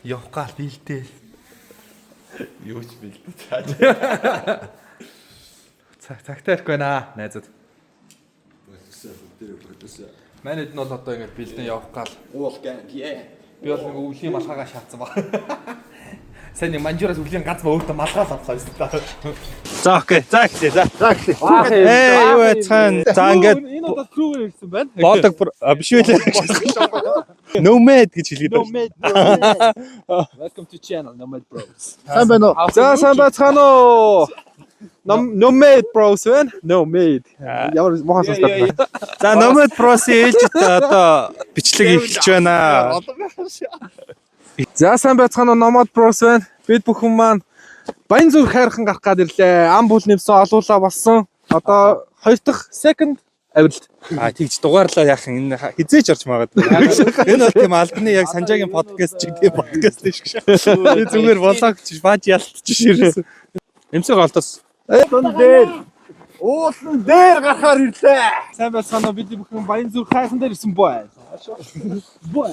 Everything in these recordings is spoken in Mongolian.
Явах гал бэлдээ. Юу ч бэлдээ цааш. Цагтаа ирэхгүй наа, найзууд. Продюсер. Манайд нь бол одоо ингэж бэлдээ явах гал. Уулган яа. Би бол нэг өвлийн малгайгаа шаацсан ба. Сайн нэг манжураас өвлийн ганц ба өөртөө малгай авсан юм да. За окей. За ихлээ. За ихлээ. Юу яцхан. За ингээд энэ удаа крүүгээр ирсэн байна. бодог биш үү? Nomad гэж хэлгээд байна. Welcome to channel Nomad Bros. Сайн байна уу? За сайн байцгаана уу? Nomad Bros вэ? Nomad. Ямар мохон сонсдог. За Nomad Bros-ийн ээлжид одоо бичлэг эхэлж байна. За сайн байцгаана уу Nomad Bros вэ? Бид бүхэн маань Баянзүр хайрхан гарах гад ирлээ. Ам бүл нэмсэн олуулаа болсон. Одоо хоёр дахь second авиралт. Тэгж дугаарлаа яахан энэ хизээч орж магадгүй. Энэ бол тийм албаны яг Санжаагийн подкаст ч гэдэг подкаст биш гэж. Би зүгээр влог ч бааж ялтчих ширсэн. Эмсэг голдос. Уулан дээр гарахаар ирлээ. Сайн байцгаана уу бидний бүхэн Баянзүр хайрхан дээр ирсэн боо. Боо.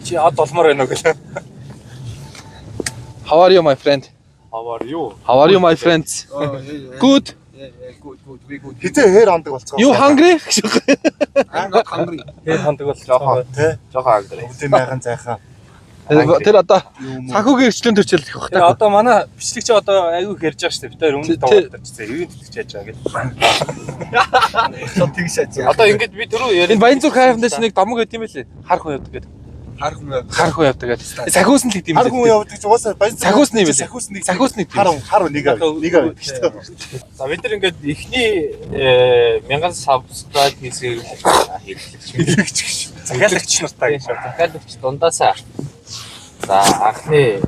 Чи од олмоор байна уу гэлээ. How are you my friend? How are you? How are you my friends? Good. Good. Хитээ хэр ондог болцгоо. You hungry? I'm not hungry. Тэр хондог бол жоохон тий. Жоохон хангар. Өвдөө майхан зайхаа. Тэр одоо санхүүгийн эрчлэн төрчилдөх байх Тэгээ одоо манай бичлэг чи одоо айгүй хэрж байгаа шүү дээ. Бид хоёр өмнө тоглоод очсон. Эвийн тэтгэж яаж байгаа гэл. Тэгш яаж. Одоо ингэж би түрүү энэ Баянзүр хайрхандаас нэг домог байт юм байлээ. Хар хүн явдаг гэдэг. Хар хүн явдаг гэдэг. Сахиус нь л гэдэг юм байлээ. Хар хүн явдаг ч угаасаа Баянзүр сахиусны юм байлээ. Сахиусны хар нэг гэдэг шүү дээ. За бид нар ингээд эхний 1000 subscribe хийсээр хэлэгч гэж. захиалагч нартай гэж. Захиалагч дундаасаа. За анхны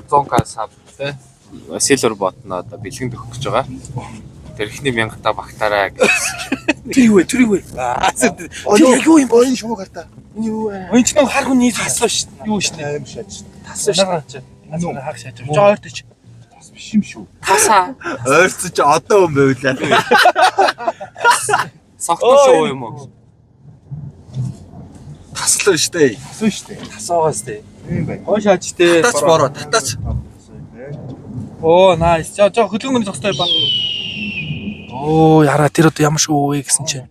100k sub те Silver bot нь одоо бэлгэн төгөх гэж байгаа. Тэр эхний 1000 та багтаарай гэсэн. Тэрийвэ. Яг юу юм боо энэ шууд гартаа. Юу вэ? Энд ч нэг хар хүний таслаа шүү дээ. Юу шүү дээ. Аим шааж. Таслаа шүү дээ. Анаа хаг шааж. Жоордож. Тас биш юм шүү. Тасаа. Ойрцож одоо юм байлаа. Согтуу шоу юм уу? Таслаа шүү дээ. Таслаа шүү дээ. Тасаагаас дээ. Тийм бай. Хоо шаач дээ. Татач бороо, татач. Оо, nice. Жоо хөдөлгөөний зогстой ба. Оо, яра тэр одоо ямар шүү вэ гэсэн чинь.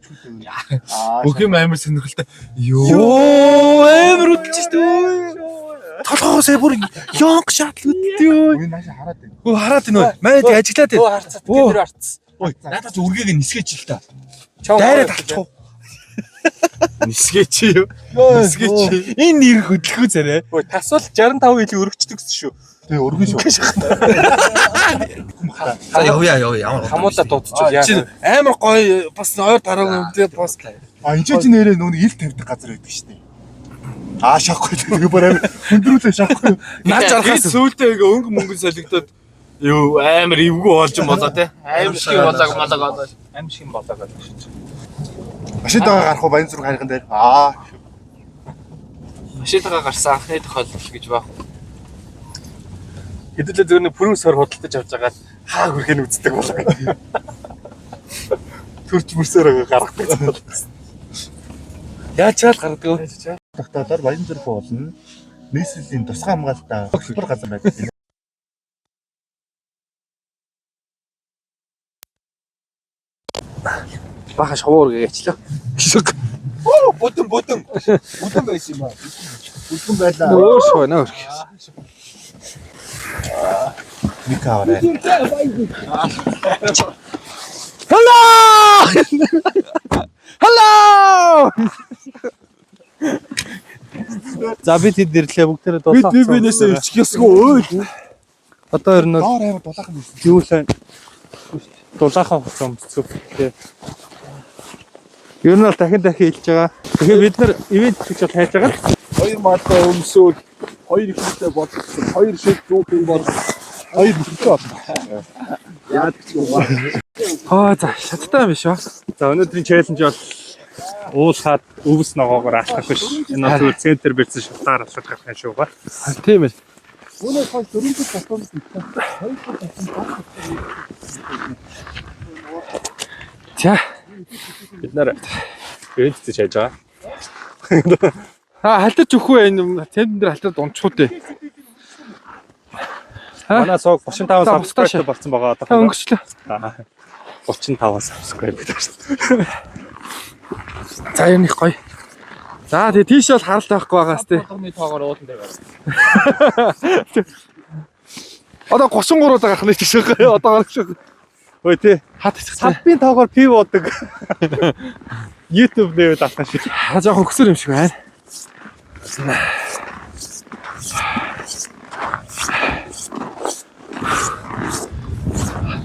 Бүх юм амар сонирхолтой. Йоо, амар үдчих шүү. Толгоосээ бүр ёнг шатл үдтээ. Энэ нааш хараад байна. Хөө хараад байна уу? Манайд ажиллаад байна. Харцаад тэр харцсан. Ой, надад ч үргээг нисгэж л та. Дайраа талчих уу? Нисгэж юу? Нисгэж. Энэ нэр хөдөлгөө царай. Ой, тасвал 65 илүү өргөчдөг шүү. Тэгээ өргөн шүү. За явъя ямар. Хамуулаа дуудчих яа. Амар гоё бас ойр дараагийн үдээ бас. А энэ ч нэрээ нүүн ил тавьдаг газар байдаг шүү дээ. Аа шахгүй тэгээ бүр амар хөндрүүлээ шахгүй. Наад жарахаас сүүлдээ ингээ өнгө мөнгө солигдоод юу амар эвгүй болж юм болоо те. Аим шиг болоог. Аим шиг болоог шүү. Машинтайгаа гарах уу Баянзүр хайрхан дээр? Аа. Машинтайгаа гарсан анхны тохиолдол гэж баг. Хэдүүлээ зөв нэг пүрэн сор худалдаж авч байгаа хаа хүрхэн үздэг болоо. Төрч мөрсөөр гаргадаг. яаж чаал гардаг вэ? Тогтоолоор Баянзүр болно. Нийслэлийн тусгай хамгаалалтаа хөтөлбөр газар байдаг. Баха шовоор гээчлээ. Бүтэн байсан юм аа. Бүтэн байлаа. Өөр шоо нөр. Нэг аваарай. Hello! Hello! За би тэд ирлээ бүгдээрээ дулаан. Би бинээсээ иччихсгүй. Одоо ер нь Доор амар дулаахан байсан. юу л дулаахан болсон зүг тий. Ер нь бол дахин хэлж байгаа. Тэгэхээр бид нар ивент хийж хайж байгаа. 2 малтай өмсөөл 2 ихтэй болгосон. 2 шиг дүүх юм бол 2 ихтэй болно. За шаттай юм биш үү? За өнөөдрийн челленж бол уулахад өвс ногоогоор алхах биш. Энэ бол зүгээр центр бэрсэн шатаар алхах юм шүү ба. Тийм ээ. Өнөөдөр хол дөрөвдөг автобус ирсэн. За Бид нэр ээлжиж хайж байгаа. халтаж өгөхгүй энэ тендер дээр халтаад унчихуу дээ. Манай цог 35 subscribe болсон байгаа одоо. Өнгөрчлөө. 35 subscribe гэдэг шүү. За энэ их гоё. За тэгээ тийш бол харалт байхгүй байгаас тээ. Болгоны тоогоор уулан дээр гарсан. Одоо 33 гарах нэг тийш гоё. Одоо гарах шүү. Хөөе тий. Хат хэсэгтэй. Сабын тоогоор пив уудаг. YouTube нэр даасан шиг. Жоохон хөсөр юм шиг байна.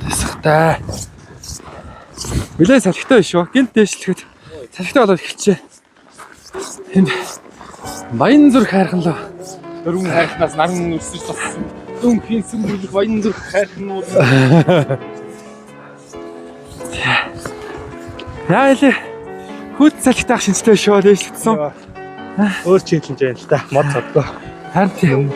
Тэсгтэй. Билээ салхитай биш үү? Гинт дэвшлэхэд салхитай болоод ихчээ. Энд баян зүр хайрханлаа. Дөрвөн хайрхнаас наран өсөж тассан. Дүн хийсэн бүлэг баян зүр хайрхнууд. Яа илээ. Хүт салхитай ах шинжтэй шүү дэвшлэгдсэн. Өөр челленж байна л да. Мод цодгоо. Харин тийм.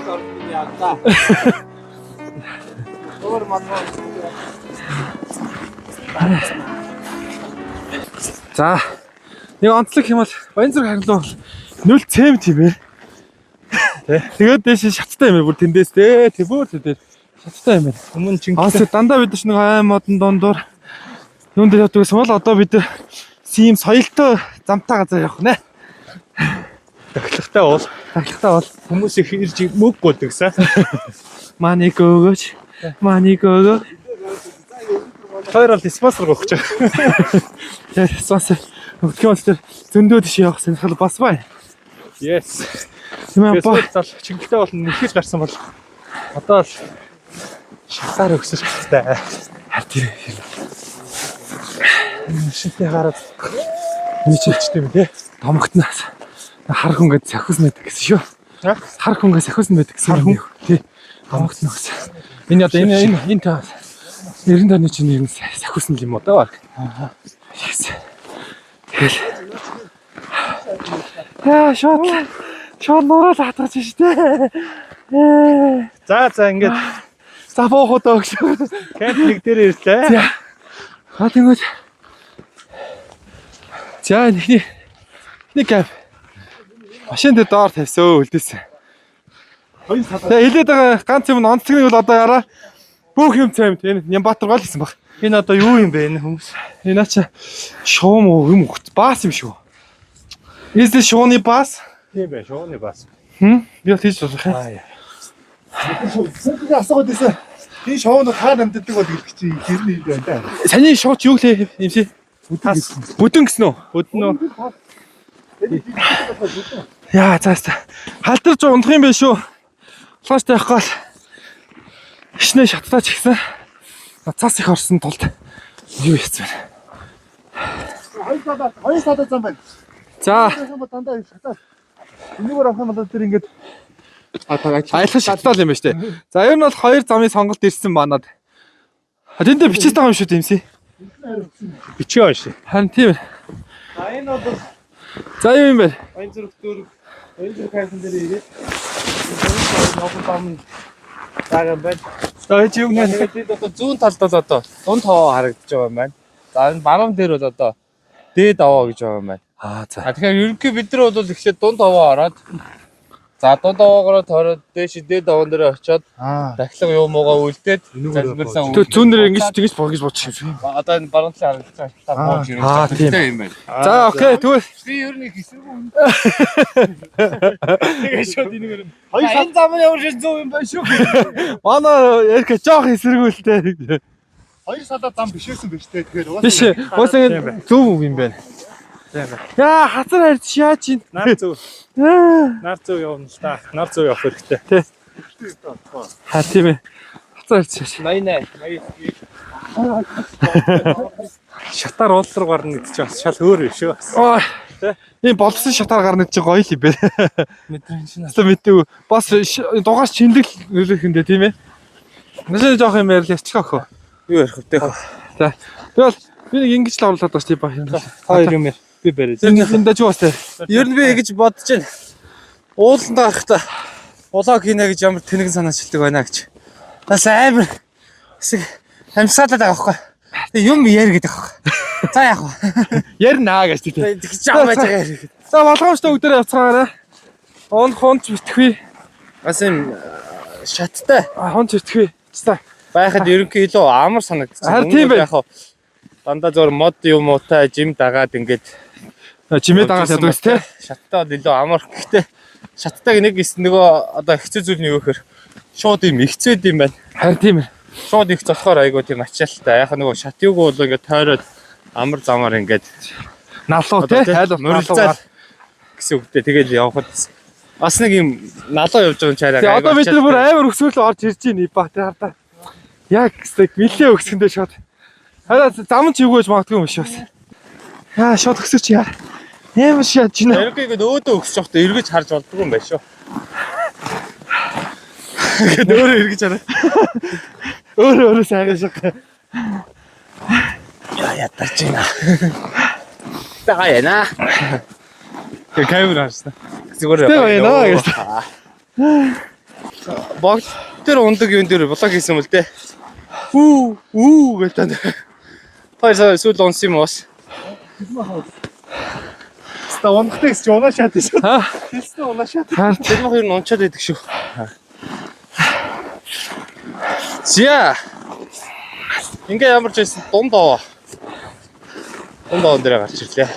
За нэг онцлог юм бол баян зүрх харилуу 0 цэм тийм ээ. Тэгээд дэш шаттай юм бүр тэндээс дээ. Тэбөр дээр шаттай юм байна. Өмнө Чингис дандаа бид нэг айн модон дондор юун дээр явдаг гэсэн бол одоо бид сим соёлтой замтай газар явах нэ. тахлагтай бол хүмүүс их ирж мөг болдгсан. Маник өгөөч. Хоёр бол спонсор гохож байгаа. Тэр спонсор өгөх тэр зөндөө тийш явах сонирхол бас байна. Yes. Тийм ба. Эсвэл Чингистэй бол нэхэж гарсан бол одоо л шатаар өгсөж хэрэгтэй. Тэр Шинтэй гараад нийцэлчтэй юм тий. томогтнаас хар хүн гээд сахиус мэдэг гэсэн шүү. Хар хүн гээд сахиус мэдэг гэсэн юм. Тий. Томогтнаас. Энэ одоо энэ та 90 тонны чинь ер нь сахиус нь юм уу даа. Тэгэл. Шот нурал хатгаж штэ. За ингээд За боохоо өгч. кемп нэг дээр ирлээ. Тэгвэл за нэг кап машин дээр доор тавьсаа үлдээсэн. Тэгээ хэлээд байгаа ганц юм онцлог нь бол одоо яраа бүх юм цаймт энэ Нямбатар гол гэсэн баг. Энэ одоо юу юм бэ энэ хүмүүс? Энэ ача шуум юм уу? Бас юм шүү. Is this шууны бас? Тийм бай, шууны бас. Би тийж болох юм. Сүүлийн асуугаад байсан. Энэ шоунд хаа намддаг бол гэлэх чи хэрний юм байна да. Саний шууч юу лээ юмши? Бүдэн гэсэн үү? Бүдэн үү? Яа цаasta. Халтарч унах юм биш үү? Флаш тавихгүй л хичнээн шаттаач гисэн. Цаас их орсон тулд юу хийцэн. Хоёр садаа зам байна. За Дандаа шатаа. Энийгээр авах юм бол тэр ингээд аялах шаттал юм ба штэ. За ер нь бол хоёр замын сонголт ирсэн манад. Тэндээ бичиж байгаа юм шүү дэмсий. Бичээ онш. Харин тийм. За энэ бол За юу юм бэ? баян зүрх дөрөв. Баян зүрх хайрхан дээр ирээд. Ногоон бам тага бай. За чи юу нэ? Тэгээд одоо зүүн талд бол одоо дунд хаваа харагдаж байгаа юм байна. За энэ баруун дээр бол одоо дээд аваа гэж байгаа юм байна. За. Тэгэхээр ерөнхий бид нар бол ихлээр дунд хаваа ороод за дунд хаваагаараа тойроод дээш дээд аваан дээр очиод дахлаг юу муугаа үлдээд залбирсан. Тэг зүүн дээр ингэж богж бодчих юм. Одоо энэ баруун талын харагдаж байгаа бууж ирэх хэрэгтэй юм байна. За окей тэгвэл Би ер нь их эсэргүү. Тэгээд шууд энэгээр энэ зам нь ямар шиг зөв юм байна шүү. манай ярих жоох эсэргүүлтэй. хоёр садаа зам бишээсэн биз дээ. Тэгэхээр Биш уус ингэ зөв юм байна. Яа хацар харж яаж ин. Нар зөв явна л та. Нар зөв явах хэрэгтэй. Ха тийм ээ. Хацар харж яаж. 88 Шатаар уул руу гарна гэдэг чинь бас шал өөр юм шүү. Ой. Ийм болсон шатаар гарна гэж гоё л юм бэ. мэдрэмж нь. Эсвэл мэдээгүй. Бас дугаас чинлэг нөлөөхөндөө тийм ээ. Нэшээ жоох юм ярьлаа чих охоо. Юу ярих вэ? За. Тэгэл би нэг ингэж л оруулаад бас тийм ба. Хоёр юм би барьж. Энд ч уустай. Ер нь би ингэж бодож байна. Ууланд гарахдаа улааг хийнэ гэж ямар тэнэг санаачилдаг байна гэж. Бас амар хэсэг амьсгалаад байгаа байхгүй. Тэг юм яар гэдэг байхгүй. За яах вэ? Ярнаа гэж тийм. Тэгж байгаа байж байгаа хэрэг. За болгоомжтой өгдөрөө явцгаараа. Хонч битгвээ. Бас юм шаттай Хонч битгвээ. За. байхад ерөнхий илүү амар санагдчих. Харин тийм бай. Дандаа зөөр мод юм уутай жим дагаад ингээд Жимээ дагаад яддаг те. шаттай бол илүү амар. Гэхдээ шаттайг нэг нөгөө одоо хэцүү зүйл нь юу гэхээр шууд юм ихцээд юм байна. Харин тийм ээ. Шууд их цолохоор айгуу тийм ачаалттай. Яг нөгөө шатыг бол ингээд тойроод амар замаар ингээд Налуу те. Хайл мөрөлцөл гэсэн үгтэй тэгэл явхад бас нэг юм налуу явж байгаа чараа. Тэгээ одоо бид нар бүр амар өсвөл орж ирж байна ба те хардаа. Яг стек нилээ өгсөндөө шууд. Хараа зам ч юугүйж магадгүй юм шиг бас. Яа шууд өсөж яа. Ямар шат чинь. Эргэгээ өөдөө өгсөж явахдаа эргэж харж болдгоо юм байна шүү. Ингээд өөрөө эргэж хараа. Өөрөө сайхан шиг. Ятарч байна. Тага яна. Тэг камер харсан. Зүгээр байна гэж. Баг тэр ундаг юм дээр блог хийсэн юм л дээ. Үү гэдэг. Хоёр сүүл онсон юм уус. Ста ундахтай гэж унаа шат шүү. Аа. Тэстэй унаа шат. Тэр мах юу унчаад байдаг шүү. Зя. Ингээ ямар ч байсан дундаа. Дундаа дээр гарч ирлээ.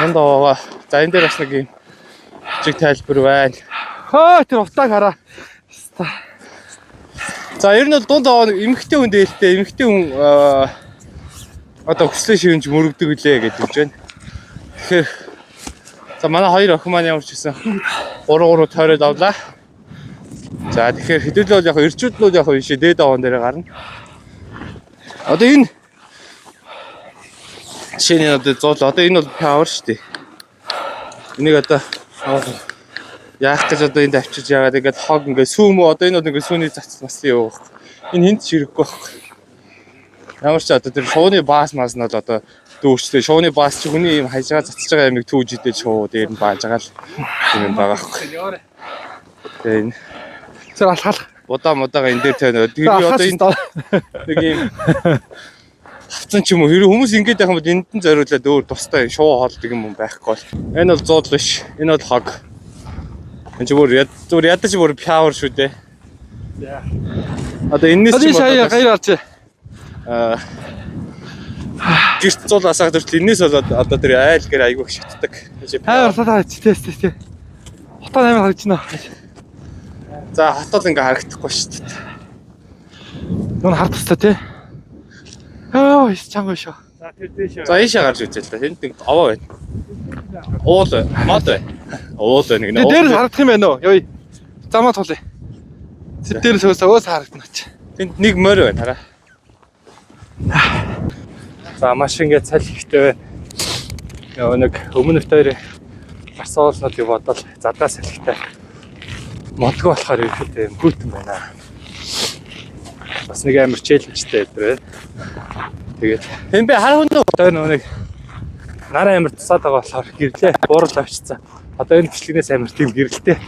Дундаа. За энэ дээр бас нэг юм чиг тайлбар байна. Хөө тэр утааг хараа. За ер нь бол дундаа эмхтэй хүн дээлтэй эмхтэй хүн одоо хүслээ шивэнж мөрөгдөг үлээ гэж хэлж байна. Тэгэхээр за манай хоёр охин маань ямар ч гэсэн 3 тойроод авлаа. За тэгэхээр хэдүүлээ бол яг эрчүүд нь яг ийшээ дээд аван дээр гарна. Одоо энэ шинэ одоо зоол одоо энэ бол power шүү дээ. Энийг одоо яах гэж одоо энд авчиж яагаад ингээд хог ингээд сүүмөө одоо энэ бол ингээд сүүний цац нас юу. Энэ хинт чирэхгүй байхгүй. Ямар ч одоо тэр шууны баас маас нь бол одоо дүүрчтэй шууны баас чи хүний юм хайжгаа цацж байгаа юм түүж идэл шуу дээр нь бааж байгаа л юм байгаа байхгүй. Тэгээ энэ тэр алхал. Удаага энэ дээр тань. Тэр одоо энэ нэг юм хавцан ч юм уу хэрэг хүмүүс ингэж яхам бол энд нь зориулаад өөр тустай шуу хоолдог юм байхгүй бол. Энэ бол зуул биш. Энэ бол хог. Энэ зүгээр ядаж бүр power шүү дээ. Одоо энэс ч юм уу гайр арч. Гэрт зуул асаах төрөл энэс болоод одоо тэр айл гэр айгүйх шатдаг. Хайр сатаа тест. Хотоо амар харж байна. За хотол ингээ харагдахгүй шүү дээ. Нүн хард тастаа тий. Оо чанга шүү. За тэр дэше. За ийшээ гарч үзээ л да. Тэнд нэг аваа байна. Уул мод байна. Уул байна гинэ. Дээр харагдах юм байна уу? Ёо. Замаа тулъя. Тэд дээр сөөс харагдана ч. Тэнд нэг морь байна хараа. За маш ингээд цал ихтэй байна. Нэг өмнөх тойр гарсуулнуудыг бодвол задаа салхитай. Модгүй болохоор ихэдэй бүтэн байна. Бас нэг амар челленжтэй өдөр байна. Тэгээд Тэнд би харах нь тойр нэг нараа амар тусаад байгаа болохоор гэрлээ буурал авчицсан. Одоо энэ бичлэгнээс амар тийм гэрэлтэй.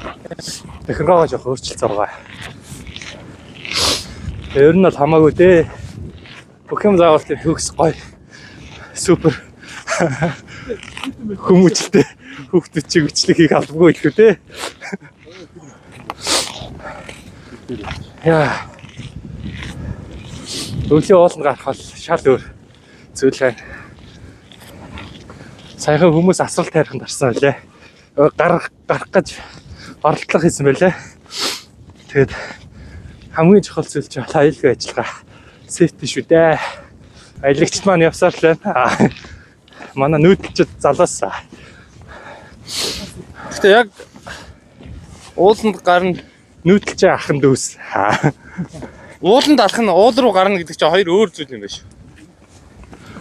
Технологи жоох өөрчлөлт байгаа. Ер нь бол хамаагүй дээ. Бүх юм заавал тийм төгс гоё. Супер. Хүмүүжлтэй хүүхдүүд чиг бичлэг хийх албагүй илүү дээ. Яа. Өглөө ууланд гарах бол шал өөр зүйл байна. Саяхан хүмүүс асуулт хайрханд орсон байлээ. Гарах гэж оролдлого хийсэн байлээ. Тэгээд хамгийн чухал зүйл чинь аюулгүй ажиллагаа. Сефти шүү дээ. Аялагчд маань явсаар л байна. Манай нүүдэлчд залуусаа. Гэтэ яг ууланд гарна Нүүдэлч ахын дүүс. ууланд алах нь уул руу гарна гэдэг чинь хоёр өөр зүйл юм байна шүү.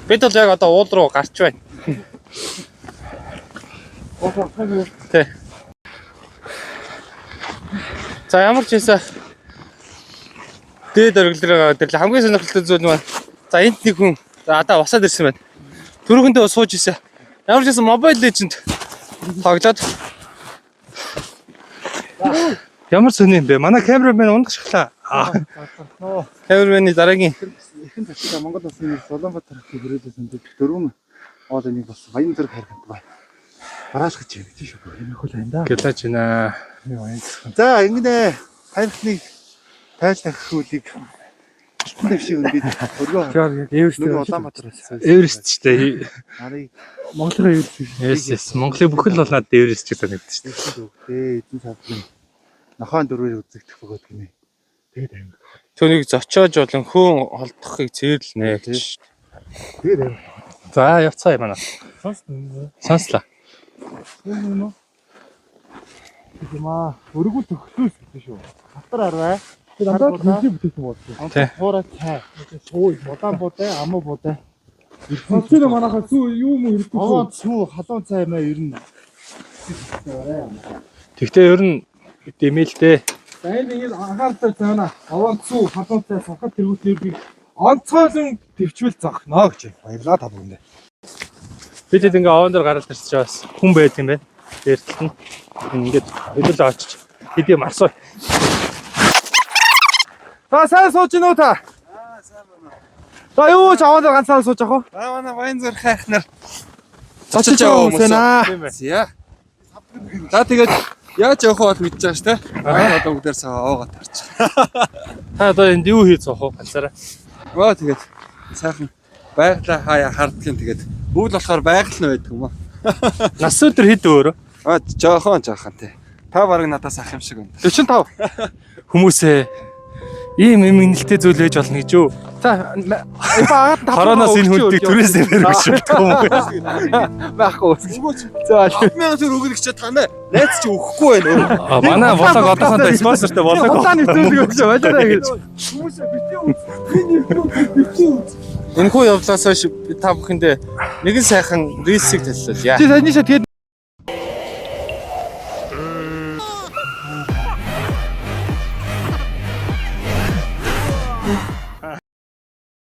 Бид бол яг одоо уул руу гарч байна. Тэ. За ямар ч юмсаа дээд оргилроо тэр хамгийн сонирхолтой зүйл маань за энд нэг хүн одоо усаад ирсэн байна. Түрүүхэндээ бас сууж ийсэн. Ямар ч гэсэн Mobile Legend тоглоод ямар сони юм бэ? Манай камерамен ундах шахлаа. Камерамений дараагийн Ихэнх татвар Монгол улсын Улаанбаатар хотын хүрээлэн дээр дөрвөн оол энийг бас баян зэрэг харихад бай. Барааш гэж юм тийш үү? Энэ хөл энэ да. гэлэж байна. За ингэнэ. Хайрхныг тайлж тахих үлийг алтан дэвшиг өндөд өргөө. Яг Эверест Улаанбаатараас. Эверест ч дээ. Нарыг Монголын Эверест. Yes. Монголын бүхэл болоод Эверест гэж санагдаж шүү дээ. дээ эзэн садлын нохоон дөрвөөр үзэгдэх бөгөөд гинэ. Тэгээд аим. Түүнийг зочоож болон хөөн холдохыг цээрлэнэ гэж. Тэгээд аим. За явцгаа юм аа. Сонслаа. Энэ юм өргөл төгслөөс гэдэг шүү. Хатар арвай. Тэр дандаа төлөв бүтээсэн болсон. Тий. Хуурай цай. Суу удаан буудай, амуу буудай. Сонсоо манайхаа сүү юу юм хэрэггүй. Аа сүү халуун цай маа ер нь. Тэгтээ ер нь дэмэлтэй. За энэ ингэж анхааралтай цаана. Аваад сүү халуунтай сахад тэргүүтээр би онцгойлон төвчвөл зогно гэж баярлаа та бүхэндээ. Бид хэд ингээ овон дээр гараад ирчихэж бас хүн байт юм байна. Дээртэл нь ингээд хөдөлж очиж хэдий марсуу. За сайн сууж гинөө та. Сайн байна. За юу ч аваад ганцаар сууж ах уу? Манай баян зүрх хайхнаар Зочиж байгаа хүмүүс байна. Зя. За тэгээд яаж явах бол мэдчихэж байгаа ш тэ. Аа одоо бүгдээр цаа аваагаа тарч. Та одоо энд юу хийж байгаа вэ? Ганцаараа. Оо тэгээд сайхан байгалаа хаяа хардгийн тэгээд бүгд болохоор байгаль нь байдаг юм аа. Нас өдөр хэд өөрөө? Аа жоохон тий. Та барыг надаас ах юм шиг байна. 45. Хүмүүсээ ийм нэлтэй зүйл байж болно гэж юу? За агаад Коронавирус энэ хүнтэй түрээсээ барих шилдэг юм уу? байхгүй. За 100000 төгрөг өгөх гэж та найз чи өгөхгүй байна. Манай болог одоохондоо спонсортой болог. Улааны зүйлийг өгч байлаа гэж. Энэ хүү явдлаас хойш та бүхэндээ нэгэн сайхан рилсийг төллөө. Чи санийшаа тэгээд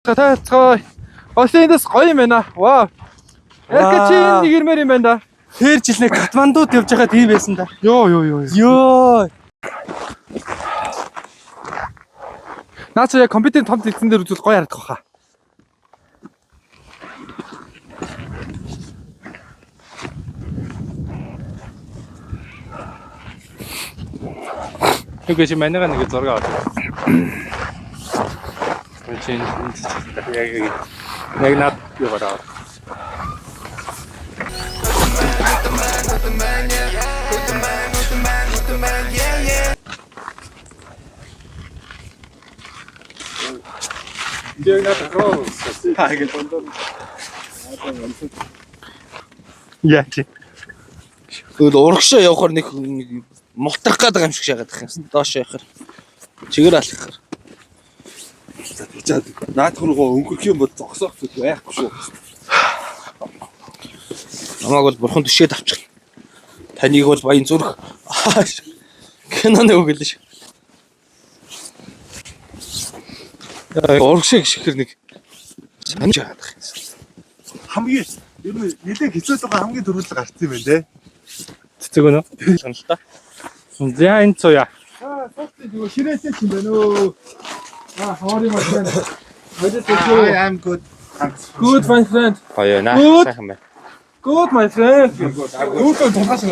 Тацгаа. Ослиндас гоё юм байна. Вау. Яг чи нэг ирмээр юм байна да. Тэр жил нэг Катмандууд явж байгаа тийм байсан да. Йоо. Йоо. Наач яг компьютерийн том дэлгэн дээр үзвэл гоё харагдах баха. Тэгэж манайга нэг зураг аваад. Чин яг над яваараа. Яа чи. Тэгвэл урагшаа явахаар нэг мултах гэдэг юм шиг шагаад их юм. Доош явахаар. Чигээр алхахаар. Наад хургоо өнгөрөх юм бол зогсоох зүйл байхгүй шүү. Намайг бол бурхан төшөөд авчих. Таныг бол баян зүрх. Киноны үг л ш. Урагшаа гიშгэр нэг санаж байгаа юм. Хамгийн ер нь нэлээд хэцүү байгаа хамгийн дөрвөлөг гарцсан юм байна те. Цэцэг өнөө. Сонлоо. За энэ цуя. Согтыг юу ширээсээ юм байна өө. How are you my friend? I am good. Good my friend. Гоё наа. Good. Сайхан байна. Good my friend. Good тулгаас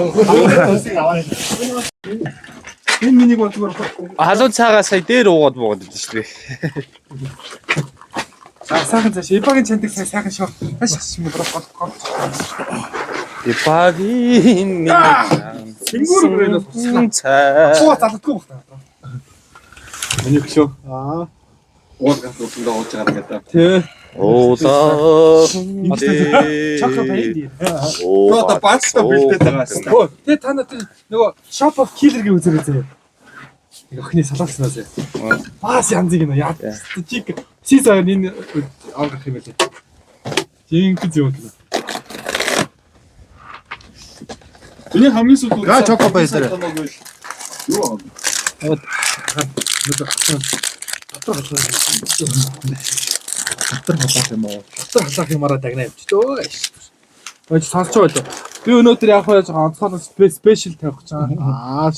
энэ миний гол зүгээр. Халуун цаагаа сая дээр уугаад буугаад байдаг шүү дээ. Сайхан цааш Ибагийн чантыг сайхан шоо. Хаш шинэ брок гол. Ипагийн Сингур брэнд цаа. Суу залдаггүй байна. Миний хөшөө. Уул гал уусандаа ууж байгаа гэдэг. Тэ. Уулаа. Чакра бэйди. Одоо Баста бэлдээд байгаа шүү. Оо, тэ та надад нөгөө Shop of Killer-ийг үзэрэй заяа. Нэг охины салаалснаас. Бас янзыг нөө яа. Чиг сизаа энэ авах юм байлаа. Жинхэнэ юм байна. Миний хамгийн сүүлд Га чоко бай дээр. Юу аа? Дотор халаах юм уу? Дотор халаах юмараа дагнаа явчихлаа. Ой сонсч байлаа. Би өнөөдөр яг хаа жоохон онцгой спешиал тавих гэж байгаа.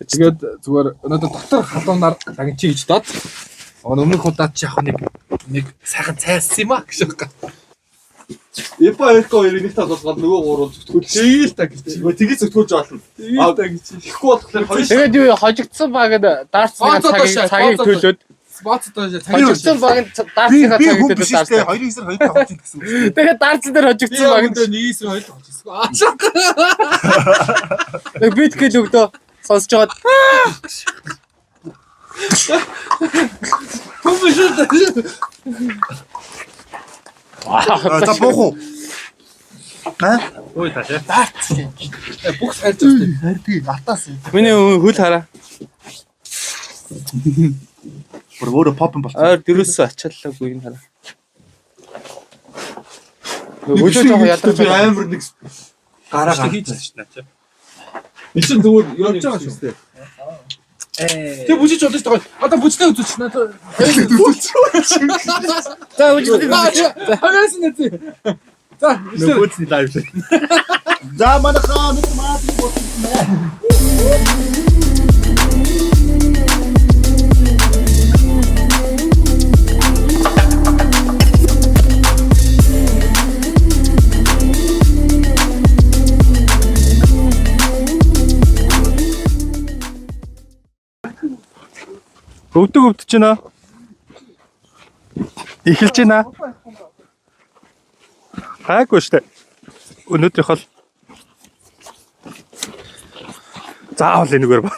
Тэгээд зүгээр өнөөдөр дотор халуунаар дагнчих гэж дод. Өмнөх удаад ч яг нэг сайхан цайсан юм аа гэж байгаа. Эпа эко хоёрыг талуулгаад нөгөө гурван зүтгүүл. Тэгээл та гэж. Тэгээ зүтгүүлж болно. Тэгээл та гэж. Ихгүй болохоор хоёр Тэгээд юу хожигдсан багд даарцны цагийг төлөөд Споцод байж хожигдсан багд даарцны цагийг төлөөд даарсан. 2 эсрэг 2 тавж гэсэн үг. Тэгээд даарцсан дээр хожигдсан багд нэг эсрэг хоёул авчихсан. нэг битгэл өгдөө сонсож жоод За буух уу? Ой таашаа. бүх сайрч байна. Харин атаас. Миний хөл хараа. Өөрөө попн болсон. Ойр дөрөөсөө ачааллаагүй юм хараа. Өчөө жоо ядарч би амар нэг Гараа хийчихсэн шүү дээ. Энд чинь зүгээр явж байгаа шүү дээ. Тэг бүжиж бодож байгаа. Одоо бүжтэй үзүүлчих надад. За үжиж. Хагаас нэзээ. За нөгөөцний лайв. За манайхаа нэг маад болсон. өвдөж байна. Эхэлж байна. Гайгүй штэ. Өнөөдрийнх бол заавал энэгээр ба.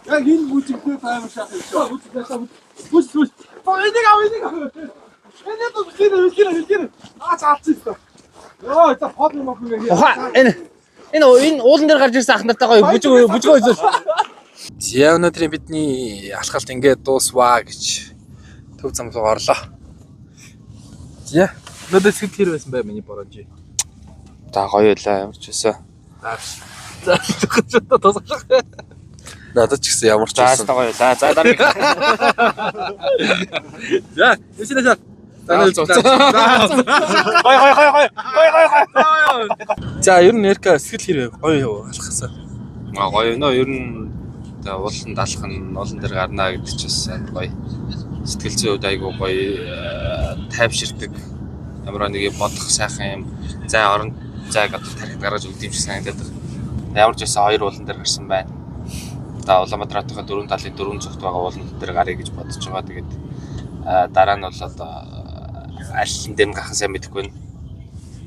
яг энэ бүжигтэй амар шахах юм. Бүж. Энийг ав. Энийг бүжлээ. Цаалцсан. Йоо, за пop юм аа. Ухаа энэ уулан дээр гарч ирсэн ах нартайгаа бүжгөө үзүүл. За өнөөдрийн бидний алхалт ингээд дуусваа гэж төв зам руу орлоо. За өнөөдөр сэтгэл хэр байсан бай миний боронжи. За гоё байлаа ямар ч байсан. За тосгоч. Надад ч гэсэн ямар ч байсан. За гоё байлаа. За дараа. За яшинаа. За ер нь нэрка сэтгэл хэр гоё алхасан. Гоё нөө ер нь ууланд алах нь олон дээр гарнаа гэдэг ч бас гоё. Сэтгэл зүйн хувьд айгүй гоё тайвширдаг. Ямар нэг бодох сайхан юм. За орон зайг одоо тархид гаргаж өгд юм шиг санагдаад байна. Ямар ч байсан хоёр уулан дээр гарсан байна. Одоо Улаанбаатаратаа 4 талын 4 цогт байгаа уулан дээр гарыг гэж бодож байгаа. Тэгээд дараа нь бол одоо аль дэм гахсан сайн мэдэхгүй байна.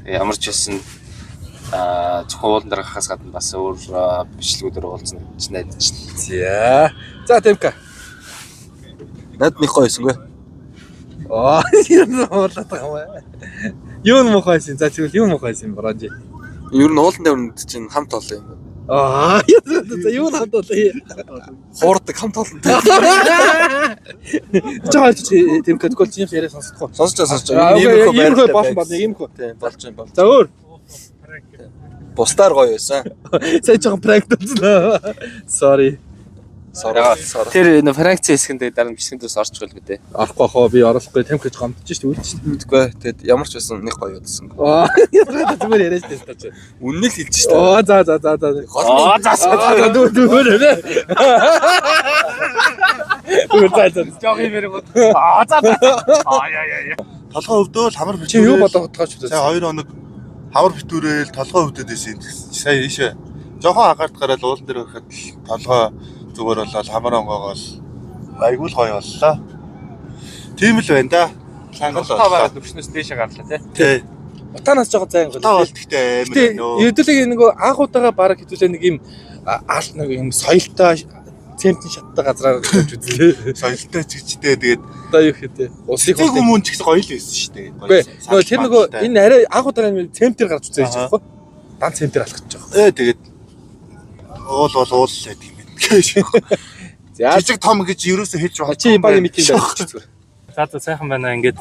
Ямар ч байсан зөвхөн уулан дээр гахаас гадна бас өөр бичлэгүүдээр уулзна гэж найдаж байна. За Тэмка. Над нэг гоё байсан гэ. Аа юм уулаад байгаа юм. Юу мохойсэн. За тэгвэл юу мохойсэн броонжи. Ер нь уулан дээр чинь хамт олон юм. Аа за юу хамт олон. Хуурдаг хамт олон. Жаа Тэмка тэгвэл чинь яриа сонсохгүй. Сонсож. Ийм хөө болсон байна. Ийм хөө. Тийм болж байна. За өөр. Бусдаар гоё байсан. Сайн жоохон практикцлаа. Sorry. Тэр энэ фракцийн хэсгэнд дараа нь бичлэгдээс орчихвол гэдэг. Авахгүй хоо би оруулахгүй Тэмхэж гомдож шүү дээ. Үгүй. Тэгэд ямар ч байсан нэг гоё удсан. Аа зүгээр яриач дээ таач. Үнэн л хэлж шүү дээ. Оо за. Аа за. Дүүр. За. Жог юм яриг. Аа за. Аа. Толгой өвдөөл хамар битүүрээ. Чи юу бодоод таач үү? Сая 2 хоног хамар битүүрээл толгой өвдөд байсан. Сая ийшээ. Жохон агаарт гараад уулан дээр байхад толгой зүгээр болол хамар онгоогоол айгуул гоё боллоо. Тийм л байна да. Лангал таваад өвчнөөс дээшээ гарлаа тий. Утаанаас жоохон зайн гол. Та бол гэхдээ амар нөө. Ердөлийг нөгөө анхуутаага бараг хэдүүлээ нэг юм аал нэг юм соёлтой цементийн шаттай газраар гэж үзлээ. Соёлтой чигчтэй тэгээд одоо юу хэвтэй. Усыг тэг хүмүүн ч гэсэн гоё л байсан шүү дээ. Үгүй нөгөө тэр нөгөө энэ арай анхуутаага цементээр гарч үзээ гэж байхгүй. Дан цементээр алхаж байгаа. Тэгээд уул гэдэг юм. За жижиг том гэж ерөөсөө хэлж байгаа. Чи баг митинг байж зүгээр. За сайхан байна ингээд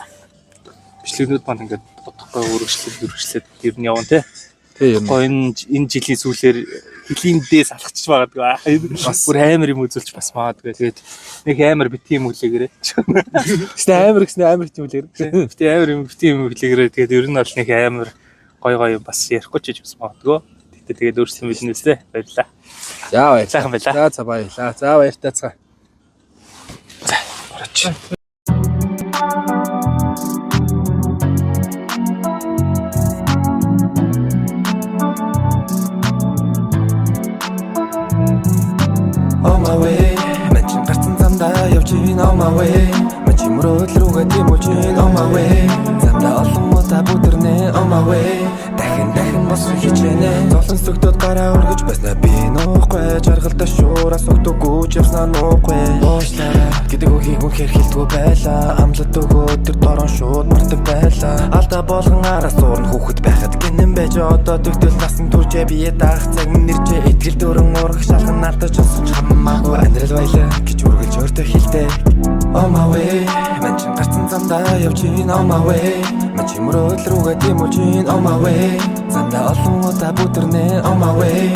бичлэгнүүд маань ингээд бодохгүй өргөжлөд ер нь явна тий. Тийм. Энэ жилийн сүүлээр хилиндээ салхачих магадгүй. Бас бүр амар юм үзүүлчих бас магадгүй. Тэгээд нэг амар бити юм үлээгээрээ. Гэтэ амар гэснээр амар бити үлээгээрээ. Гэтэ амар юм бити юм үлээгээрээ. Тэгээд ер нь бол нэг амар гой бас ярихгүй ч бас магадгүй. Гэтэ тэгээд өөрсдөө бизнесээ баярлаа. За баярлалаа. Сайхан байлаа. За баярлалаа. За баяртай цаа. Орооч. On my way, менчин гарцсан замдаа явж ийн on my way. Менчин мөрөөл рүүгээ дэмүүлж ийн on my way. Замдаа олон удаа бүдэрнэ on my way. Дахин босон хичээнэ. Золон сүгдөд гараа өргөж байснаа би нуухгүй. Жаргалтай шуураас өгдөггүй явснаа нуухгүй. Уушлаарай гэдэг үгийг үнэхээр хэлдэггүй байлаа. Амлалт өгөөд тэр дорон шууд мартаг байлаа. Алдаа болгон араас суурн хүүхэд байхад гинэн байж одоо төгтөл насан туржээ бие даах цаг нэрчээ итгэл дөрөн урах шалган алдаж олсон ч хамаагүй амьдрал баялаа гэж үргэлж өөртөө хэлдэг. On my way, менчин гарцсан замдаа явж ийн on my way. Менчин мөрөөл рүүгээ дэмүүлж ийн on my way. Замдаа олон удаа бүдэрнэ on my way.